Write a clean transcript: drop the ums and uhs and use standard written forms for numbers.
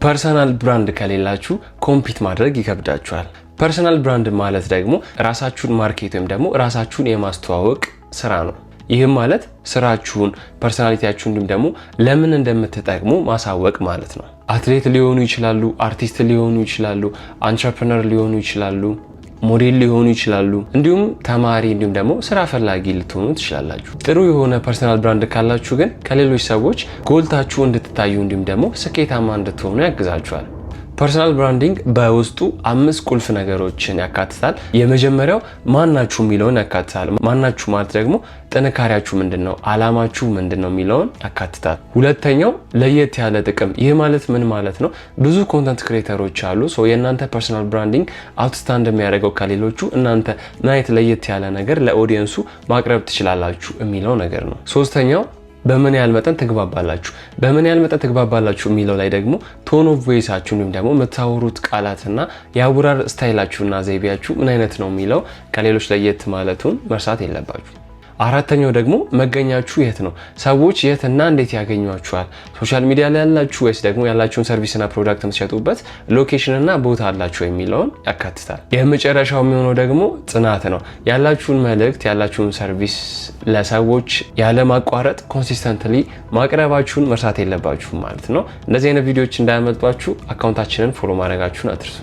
ፐርሰናል ብራንድ ከሌላችሁ ኮምፒት ማድረግ ይከብዳችኋል። ፐርሰናል ብራንድ ማለት ደግሞ ራሳችሁን ማርኬት ወይም ደግሞ ራሳችሁን የማስተዋወቅ ስራ ነው። ይህም ማለት ስራችሁን፣ ፐርሰናሊቲያችሁን እንዲሁም ደግሞ ለምን እንደምትጠቅሙ ማሳወቅ ማለት ነው። አትሌት ሊሆኑ ይችላሉ፣ አርቲስት ሊሆኑ ይችላሉ፣ አንትረፕረነር ሊሆኑ ይችላሉ፣ ሞዴል ሊሆኑ ይችላሉ፣ እንዲሁም ተማሪ እንዲሁም ደግሞ ስራ ፈላጊ ልትሆኑ ትችላላችሁ። ጥሩ የሆነ ፐርሰናል ብራንድ ካላችሁ ግን ከሌሎች ሰዎች ጎልታችሁ እንድትታዩ እንዲሁም ደግሞ ስኬታማ እንድትሆኑ ያግዛችኋል። ፐርሰናል ብራንዲንግ በውስጡ 5 ቁልፍ ነገሮችን ያካትታል። የመጀመሪያው ማናችሁ የሚለውን ያካትታል። ማናችሁ ማለት ደግሞ ጥንካሬያችሁ ምንድነው፣ አላማችሁ ምንድነው የሚለውን ያካትታል። ሁለተኛው ለየት ያለ ጥቅም። ይህ ማለት ምን ማለት ነው? ብዙ ኮንተንት ክሬተሮች አሉ። የእናንተ ፐርሰናል ብራንዲንግ አውትስታንድ የሚያደርገው ከሌሎቹ እናንተ ምን አይነት ለየት ያለ ነገር ለኦዲየንሱ ማቅረብ ትችላላችሁ የሚለው ነገር ነው። ሶስተኛው በምን ያህል መጠን ትግባባላችሁ። በምን ያህል መጠን ትግባባላችሁ የሚለው ላይ ደግሞ ቶን ኦፍ ቮይሳችሁ ወይም ደግሞ የምታወሩት ቃላትና የአወራር ስታይላችሁና ዘይቤያችሁ ምን አይነት ነው የሚለው ከሌሎች ለየት ማለቱን መርሳት የለባችሁ። አራተኛው ደግሞ መገኛችሁ የት ነው? ሰዎች የትና እንዴት ያገኟችኋል? ሶሻል ሚዲያ ላይ ያላችሁ ወይስ ደግሞ ያላችሁን ሰርቪስና ፕሮዳክት የምትሸጡበት ሎኬሽንና ቦታ አላችሁ የሚለውን ያካትታል። የመጨረሻው የሚሆነው ደግሞ ጽናት ነው። ያላችሁን መልእክት፣ ያላችሁን ሰርቪስ ለሰዎች ያለማቋረጥ ኮንሲስተንትሊ ማቅረባችሁን መርሳት የለባችሁም ማለት ነው። እንደዚህ አይነት ቪዲዮዎች እንዳያመልጧችሁ አካውንታችንን ፎሎ ማድረጋችሁን አትርሱ።